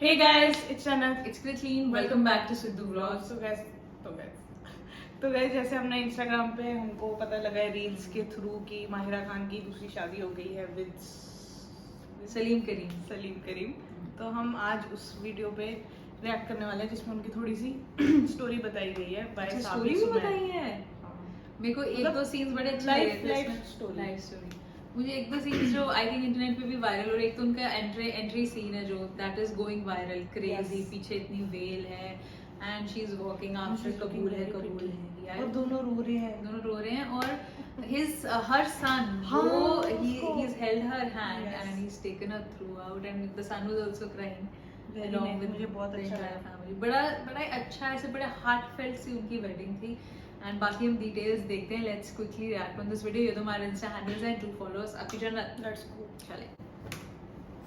Hey guys, it's Anat. It's Clean. Welcome back to Sidhu Vlogs. तो guys जैसे हमने Instagram पे हमको पता लगा है रील्स के थ्रू कि माहिरा खान की दूसरी शादी हो गई है विद सलीम करीम। तो हम आज उस वीडियो पे रिएक्ट करने वाले हैं जिसमें उनकी थोड़ी सी स्टोरी बताई गई है बाय स्टोरी भी बताई है। मेरे को एक दो सीन्स बड़े अच्छे लगे थे लाइफ स्टोरी। मुझे एक दो सीन्स जो आई थिंक इंटरनेट पे भी वायरल हो रहे, एक तो उनका एंट्री सीन है जो that is going viral crazy. पीछे इतनी वेल है and she is walking after कबूल है यार। और दोनों रो रहे हैं और his her son he's held her hand and he's taken her throughout and the son was also crying along with मुझे बहुत अच्छा लगा family। बड़ा अच्छा ऐसे बड़े हार्टफेल्ट सी उनकी वेडिंग थी। एंड बाकी हम डिटेल्स देखते हैं। Let's quickly react on this video. ये तो हमारे इंस्टा हैंडल्स हैं, डू फॉलो अस। अभी लेट्स गो। चलें।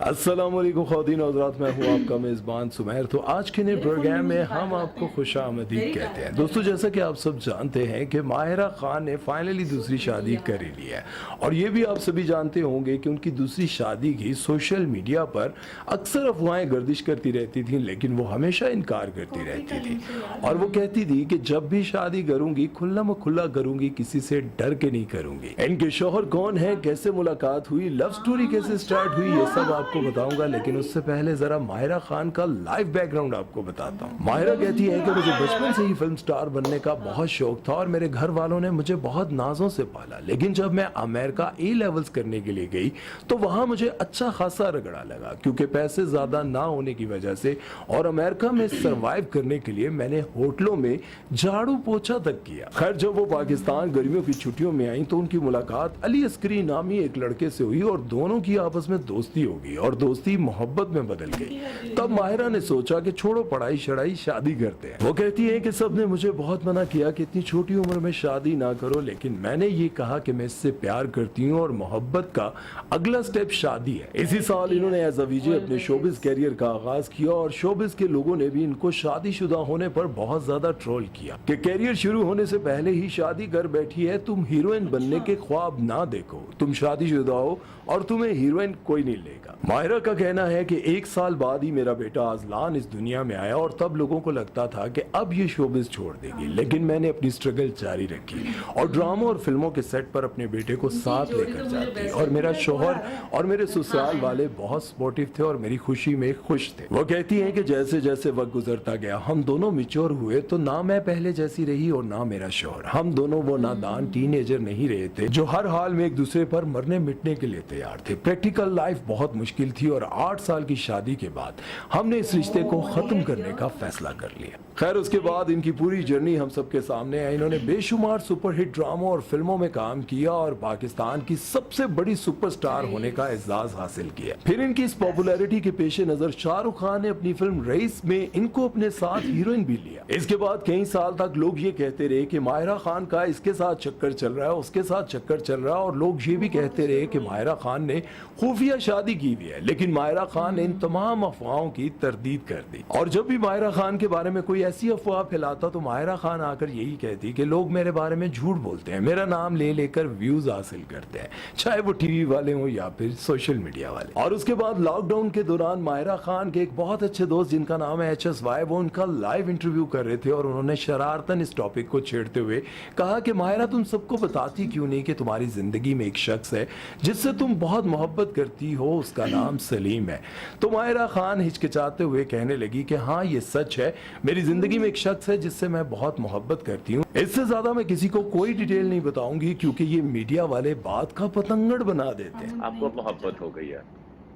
अस्सलामुअलैकुम ख़वातीन और हज़रात, मैं हूँ आपका मेज़बान सुमैर। तो आज के नए प्रोग्राम में हम आपको खुशामदीद कहते हैं। दोस्तों, जैसा कि आप सब जानते हैं कि माहिरा खान ने फाइनली दूसरी शादी कर ही ली है और ये भी आप सभी जानते होंगे कि उनकी दूसरी शादी की सोशल मीडिया पर अक्सर अफवाहें गर्दिश करती रहती थी, लेकिन वो हमेशा इनकार करती रहती थी और वो कहती थी कि जब भी शादी करूंगी खुला म खुला करूंगी, किसी से डर के नहीं करूंगी। इनके शौहर कौन है, कैसे मुलाकात हुई, लव स्टोरी कैसे स्टार्ट हुई, ये सब आपको बताऊंगा। लेकिन उससे पहले जरा माहिरा खान का लाइफ बैकग्राउंड आपको बताता हूँ। माहिरा कहती है कि मुझे बचपन से ही फिल्म स्टार बनने का बहुत शौक था और मेरे घर वालों ने मुझे बहुत नाजों से पाला, लेकिन जब मैं अमेरिका ए लेवल्स करने के लिए गई तो वहां मुझे अच्छा खासा रगड़ा लगा, क्योंकि पैसे ज्यादा ना होने की वजह से और अमेरिका में सरवाइव करने के लिए मैंने होटलों में झाड़ू पोछा तक किया। खैर, जब वो पाकिस्तान गर्मियों की छुट्टियों में आई तो उनकी मुलाकात अली अस्करी नामी एक लड़के से हुई और दोनों की आपस में दोस्ती हो गई और दोस्ती मोहब्बत में बदल गई। तब माहिरा ने सोचा कि छोड़ो पढ़ाई शढ़ाई, शादी करते हैं। वो कहती है कि सबने मुझे बहुत मना किया कि इतनी छोटी उम्र में शादी ना करो, लेकिन मैंने ये कहा कि मैं इससे प्यार करती हूँ और मोहब्बत का अगला स्टेप शादी है। इसी साल इन्होंने एज अ वीजे अपने शोबिज कैरियर का आगाज किया और शोबिज के लोगों ने भी इनको शादीशुदा होने पर बहुत ज्यादा ट्रोल किया कि कैरियर शुरू होने से पहले ही शादी कर बैठी है, तुम हीरोइन बनने के ख्वाब ना देखो, तुम शादीशुदा हो और तुम्हें हीरोइन कोई नहीं लेगा। माहिरा का कहना है कि एक साल बाद ही मेरा बेटा आजलान इस दुनिया में आया और तब लोगों को लगता था कि अब ये शोबिज छोड़ देगी, लेकिन मैंने अपनी स्ट्रगल जारी रखी और ड्रामा और फिल्मों के सेट पर अपने बेटे को साथ लेकर जाती और मेरा शोहर और मेरे ससुराल वाले बहुत सपोर्टिव थे और मेरी खुशी में खुश थे। वो कहती हैं कि जैसे जैसे वक्त गुजरता गया हम दोनों मिच्योर हुए, तो ना मैं पहले जैसी रही और ना मेरा शोहर। हम दोनों वो नादान टीनेजर नहीं रहे थे जो हर हाल में एक दूसरे पर मरने मिटने के लिए तैयार थे। प्रैक्टिकल लाइफ बहुत मुश्किल थी और 8 साल की शादी के बाद हमने इस रिश्ते को खत्म करने का फैसला कर लिया। खैर, उसके बाद इनकी पूरी जर्नी हम सबके सामने है। इन्होंने बेशुमार सुपरहिट ड्रामों और फिल्मों में काम किया और पाकिस्तान की सबसे बड़ी सुपरस्टार होने का एजाज हासिल किया। फिर इनकी इस पॉपुलैरिटी के पेश नजर शाहरुख खान ने अपनी फिल्म रईस में इनको अपने साथ हीरोइन भी लिया। इसके बाद कई साल तक लोग ये कहते रहे कि माहिरा खान का इसके साथ चक्कर चल रहा है, उसके साथ चक्कर चल रहा है और लोग ये भी कहते रहे कि माहिरा खान ने खुफिया शादी की हुई है, लेकिन माहिरा खान ने इन तमाम अफवाहों की तरदीद कर दी। और जब भी माहिरा खान के बारे में कोई ऐसी अफवाह फैलाता तो माहिरा खान आकर यही कहती कि लोग मेरे बारे में झूठ बोलते हैं, मेरा नाम ले लेकर व्यूज हासिल करते हैं, चाहे वो टीवी वाले हो या फिर सोशल मीडिया वाले। और उसके बाद लॉकडाउन के दौरान माहिरा खान के एक बहुत अच्छे दोस्त जिनका नाम है HSY, वो उनका लाइव इंटरव्यू कर रहे थे और उन्होंने शरारतन इस टॉपिक को छेड़ते हुए कहा कि माहिरा, तुम सबको बताती क्यों नहीं कि तुम्हारी जिंदगी में एक शख्स है जिससे तुम बहुत मोहब्बत करती हो, उसका नाम सलीम है। तो माहिरा खान हिचकिचाते हुए कहने लगी कि हाँ, ये सच है, मेरी जिंदगी में एक शख्स है जिससे मैं बहुत मोहब्बत करती हूँ। इससे ज्यादा मैं किसी को कोई डिटेल नहीं बताऊंगी क्योंकि ये मीडिया वाले बात का पतंगड़ बना देते हैं। आपको मोहब्बत हो गई है,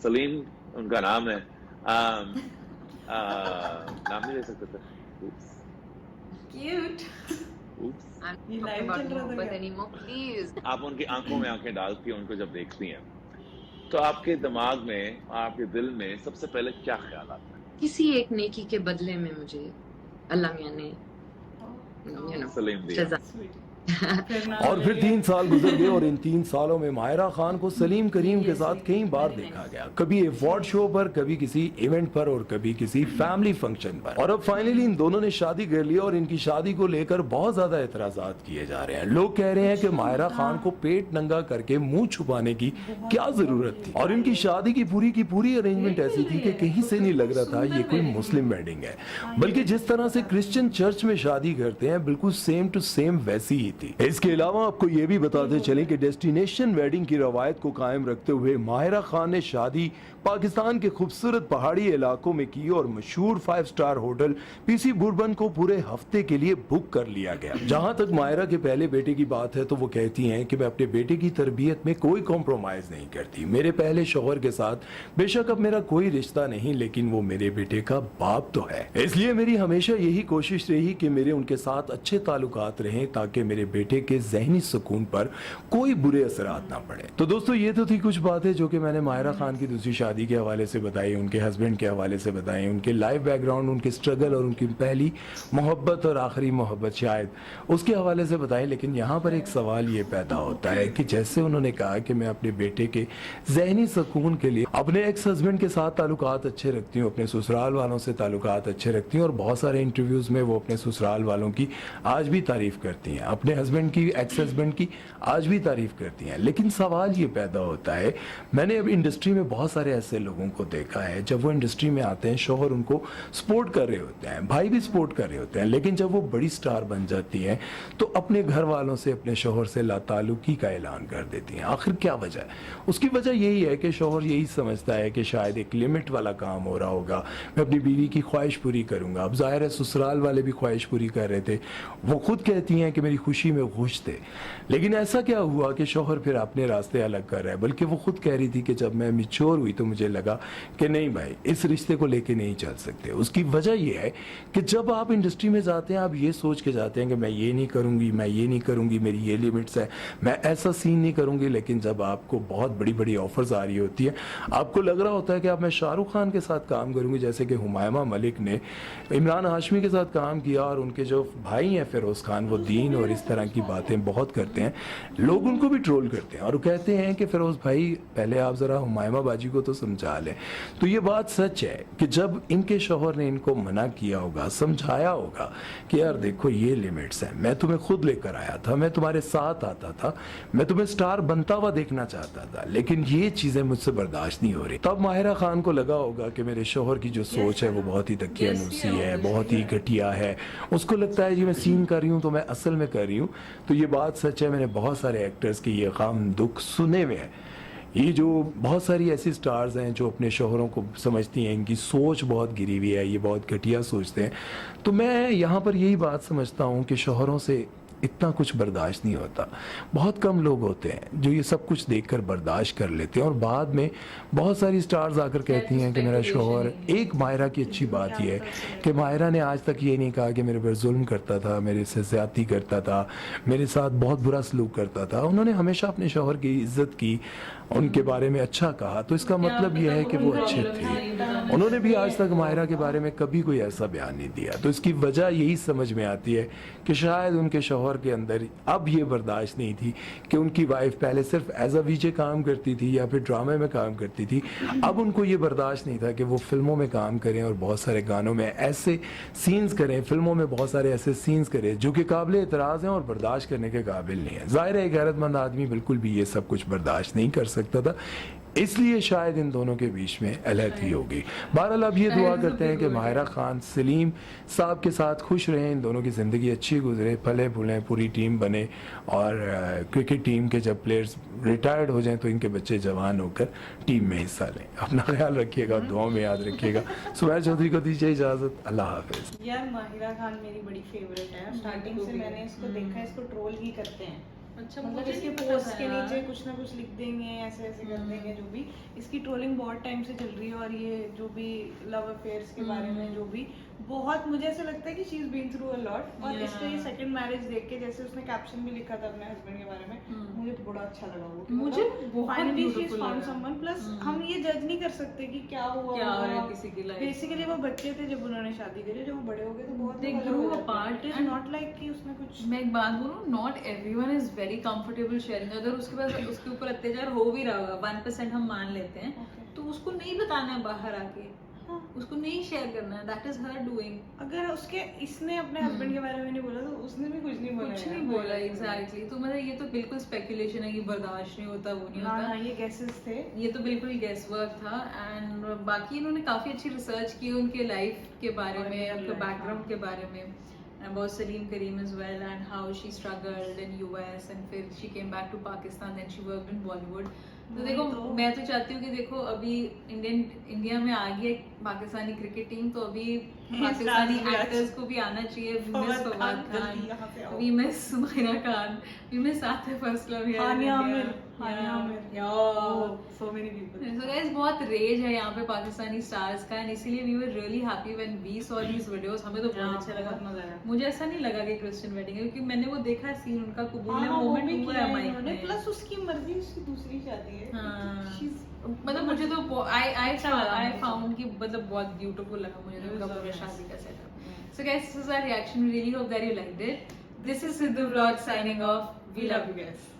सलीम उनका नाम है। नाम नहीं ले सकते थे। क्यूट। ये लाइव चल रहा था। प्लीज। आप उनकी आंखों में आंखें डालती हैं, उनको जब देखती हैं तो आपके दिमाग में, आपके दिल में सबसे पहले क्या ख्याल आता है? किसी एक नेकी के बदले में मुझे अल्लाह मियां ने सलीम दिया। और फिर 3 साल गुजर गए और इन 3 सालों में माहिरा खान को सलीम करीम के साथ कई बार देखा गया, कभी अवार्ड शो पर, कभी किसी इवेंट पर और कभी किसी फैमिली फंक्शन पर। और अब फाइनली इन दोनों ने शादी कर ली और इनकी शादी को लेकर बहुत ज्यादा एतराजात किए जा रहे हैं। लोग कह रहे हैं कि माहिरा खान को पेट नंगा करके मुंह छुपाने की क्या जरूरत थी, और इनकी शादी की पूरी अरेंजमेंट ऐसी थी कि कहीं से नहीं लग रहा था ये कोई मुस्लिम वेडिंग है, बल्कि जिस तरह से क्रिश्चियन चर्च में शादी करते हैं बिल्कुल सेम टू सेम वैसी ही थी। इसके अलावा आपको ये भी बताते चलें कि डेस्टिनेशन वेडिंग की रवायत को कायम रखते हुए माहिरा खान ने शादी पाकिस्तान के खूबसूरत पहाड़ी इलाकों में की और मशहूर 5 स्टार होटल पीसी बुर्बन को पूरे हफ्ते के लिए बुक कर लिया गया। जहां तक माहिरा के पहले बेटे की बात है तो वो कहती हैं कि मैं अपने बेटे की तरबियत में कोई कॉम्प्रोमाइज नहीं करती। मेरे पहले शौहर के साथ बेशक अब मेरा कोई रिश्ता नहीं, लेकिन वो मेरे बेटे का बाप तो है, इसलिए मेरी हमेशा यही कोशिश रही कि मेरे उनके साथ अच्छे ताल्लुकात रहें ताकि मेरे बेटे के ज़हनी सुकून पर कोई बुरे असरात ना पड़े। तो दोस्तों ये तो थी कुछ बातें जो कि मैंने माहिरा खान की दूसरी शादी के हवाले से बताई, उनके हस्बैंड के हवाले से बताई, उनके लाइफ बैकग्राउंड, उनके स्ट्रगल और उनकी पहली मोहब्बत और आखिरी मोहब्बत शायद उसके हवाले से बताई। लेकिन यहाँ पर एक सवाल ये पैदा होता है कि जैसे उन्होंने कहा कि मैं अपने बेटे के ज़हनी सुकून के लिए अपने एक्स हस्बैंड के साथ ताल्लुकात अच्छे रखती हूँ, अपने ससुराल वालों से ताल्लुकात अच्छे रखती हूँ, और बहुत सारे इंटरव्यूज़ में वो अपने ससुराल वालों की आज भी तारीफ़ करती हैं, अपने हस्बैंड की, एक्स हस्बैंड की आज भी तारीफ़ करती हैं। लेकिन सवाल ये पैदा होता है, मैंने अब इंडस्ट्री में बहुत सारे ऐसे लोगों को देखा है, जब वो इंडस्ट्री में आते हैं शौहर उनको सपोर्ट कर रहे होते हैं, भाई भी सपोर्ट कर रहे होते हैं, लेकिन जब वो बड़ी स्टार बन जाती हैं तो अपने घर वालों से, अपने शौहर से लाताल्लुकी का ऐलान कर देती हैं। आखिर क्या वजह है? उसकी वजह यही है कि शौहर यही समझता है कि शायद एक लिमिट वाला काम हो रहा होगा, मैं अपनी बीवी की ख्वाहिश पूरी करूंगा। अब जाहिर है ससुराल वाले भी ख्वाहिश पूरी कर रहे थे, वो खुद कहती हैं कि मेरी खुशी में खुश थे, लेकिन ऐसा क्या हुआ कि शौहर फिर अपने रास्ते अलग कर रहा है। बल्कि वो खुद कह रही थी कि जब मैं मैच्योर हुई तो मुझे लगा कि नहीं भाई इस रिश्ते को लेके नहीं चल सकते। उसकी वजह यह है कि जब आप इंडस्ट्री में जाते हैं आप ये सोच के जाते हैं कि मैं ये नहीं करूंगी, मैं ये नहीं करूंगी, मेरी ये लिमिट्स है, मैं ऐसा सीन नहीं करूंगी। लेकिन जब आपको बहुत बड़ी बड़ी ऑफर्स आ रही होती है, आपको लग रहा होता है कि अब मैं शाहरुख खान के साथ काम करूंगी, जैसे कि हुमायमा मलिक ने इमरान हाशमी के साथ काम किया, और उनके जो भाई हैं फिरोज खान वो दीन और इस तरह की बातें बहुत करते हैं, लोग उनको भी ट्रोल करते हैं और कहते हैं कि फिरोज भाई पहले आप जरा हुमायमा बाजी को तो समझा लें। तो ये बात सच है कि जब इनके शौहर ने इनको मना किया होगा, समझाया होगा कि यार देखो ये लिमिट्स हैं, मैं तुम्हें खुद लेकर आया था, मैं तुम्हारे साथ आता था, मैं तुम्हें स्टार बनता हुआ देखना चाहता था, लेकिन ये चीजें मुझसे बर्दाश्त नहीं हो रही। तब माहिरा खान को लगा होगा कि मेरे शौहर की जो सोच है वो बहुत ही दकियानूसी है, बहुत ही घटिया है। उसको लगता है जी मैं सीन कर रही हूँ तो मैं असल में कर रही हूँ। तो ये बात सच है, मैंने बहुत सारे एक्टर्स के ये गम दुख सुने हुए हैं। ये जो बहुत सारी ऐसी स्टार्स हैं जो अपने शौहरों को समझती हैं, इनकी सोच बहुत गिरी हुई है, ये बहुत घटिया सोचते हैं। तो मैं यहाँ पर यही बात समझता हूँ कि शौहरों से इतना कुछ बर्दाश्त नहीं होता। बहुत कम लोग होते हैं जो ये सब कुछ देखकर बर्दाश्त कर लेते हैं, और बाद में बहुत सारी स्टार्स आकर कहती हैं कि मेरा शौहर, एक माहिरा की अच्छी बात यह है कि माहिरा ने आज तक ये नहीं कहा कि मेरे पर जुल्म करता था, मेरे से ज्यादती करता था, मेरे साथ बहुत बुरा सलूक करता था। उन्होंने हमेशा अपने शौहर की इज्जत की, उनके बारे में अच्छा कहा। तो इसका मतलब यह है कि वो अच्छे थे। उन्होंने भी आज तक माहिरा के बारे में कभी कोई ऐसा बयान नहीं दिया। तो इसकी वजह यही समझ में आती है कि शायद उनके शौहर के अंदर अब ये बर्दाश्त नहीं थी कि उनकी वाइफ पहले सिर्फ एज अ वीजे काम करती थी या फिर ड्रामे में काम करती थी, अब उनको ये बर्दाश्त नहीं था कि वो फिल्मों में काम करें और बहुत सारे गानों में ऐसे सीन्स करें, फिल्मों में बहुत सारे ऐसे सीन्स करें जो कि काबिल एतराज़ हैं और बर्दाश्त करने के काबिल नहीं है। जाहिर है एक गैरतमंद आदमी बिल्कुल भी ये सब कुछ बर्दाश्त नहीं कर सकता था, इसलिए शायद इन दोनों के बीच में अलहदगी होगी। बहरहाल अब ये दुआ करते हैं कि माहिरा खान सलीम साहब के साथ खुश रहें, इन दोनों की ज़िंदगी अच्छी गुजरे, फले फूलें, पूरी टीम बने, और क्रिकेट टीम के जब प्लेयर्स रिटायर्ड हो जाएं तो इनके बच्चे जवान होकर टीम में हिस्सा लें। अपना ख्याल रखिएगा, दुआओं में याद रखिएगा। सुमैर चौधरी को दीजिए इजाज़त, अल्लाह हाफिज़। यार माहिरा खान मेरी बड़ी फेवरेट है, स्टार्टिंग से मैंने इसको देखा है, इसको ट्रोल ही करते हैं अच्छा, मतलब मुझे इसके नहीं पता पोस्ट था के यार। नीचे कुछ ना कुछ लिख देंगे, ऐसे ऐसे कर देंगे जो भी। इसकी ट्रोलिंग बहुत टाइम से चल रही है, और ये जो भी लव अफेयर्स के बारे में जो भी बहुत, मुझे ऐसा लगता है कि she is been through a lot. और Yeah. इसका ये सेकंड मैरिज देख के, जैसे उसने कैप्शन भी लिखा था अपने हस्बैंड के बारे में, मुझे तो बड़ा अच्छा लगा वो। मुझे बहुत finally she is beautiful found लगा। समवन। प्लस हम ये जज नहीं कर सकते कि क्या हुआ क्या हो रहा है किसी की life में। बेसिकली वो बच्चे थे जब उन्होंने शादी करी, जब वो बड़े हो गए तो बहुत They अलग grew हो जाते हैं। apart It is and- not like कि उसमें कुछ मैं एक बात बोलूँ, not everyone is very comfortable sharing. अगर उसके पास उसके ऊपर अत्याचार हो भी रहा होगा, 1% हम मान लेते हैं, Okay. तो उसको नहीं बताना है बाहर आके, हाँ। उसको नहीं शेयर करना है, दैट इज हर डूइंग। अगर उसके इसने अपने हस्बैंड के बारे में नहीं बोला तो उसने भी कुछ नहीं बोला कुछ यार। नहीं बोला एग्जैक्टली। तो मतलब ये तो बिल्कुल स्पेकुलेशन है कि बर्दाश्त नहीं होता, वो नहीं ना होता। ना, ये गेसेस थे। ये तो बिल्कुल गेस वर्क था। एंड बाकी इन्होंने काफ़ी अच्छी रिसर्च की उनके लाइफ के बारे और में, real उनके life, बैकग्राउंड हाँ। के बारे में, about Salim Kareem as well and how she struggled in US and फिर she came back to Pakistan, then she worked in Bollywood। तो वही देखो तो। मैं तो चाहती हूँ कि देखो अभी इंडिया में आ गई है पाकिस्तानी क्रिकेट टीम, तो अभी पाकिस्तानी Stars भी एक्टर्स को भी आना चाहिए। We miss फवाद फवाद खान, जल्दी यहाँ पे खान, आओ। we miss Mahira Khan, we miss Atif Aslam here in Hania India। Aamir, Hania Aamir. Yeah. So many people. So guys, बहुत रेज है यहाँ पे पाकिस्तानी स्टार्स का, एंड इसीलिए we were really happy when we saw these videos. हमें तो हाँ, बहुत अच्छा बहुत मजा लगा। आया। मुझे ऐसा नहीं लगा कि क्रिश्चियन वेडिंग है, क्योंकि मैंने वो देखा सीन उनका कबूल हाँ, है, वो मोमेंट भी हुआ किया है माइक इन्होंने। में। प्लस उसकी मर्जी, उसकी दूसरी शादी है। हाँ। She's- मतलब मुझे तो आई अच्छा लगा मुझे। फाउंड कि मतलब बहुत ब्यूटीफुल लगा मुझे तो It उनका was पूरा very शादी का setup. Yeah. So guys, this is our reaction. We really hope that you liked it. This is Sidhu Vlog signing off. We love you guys.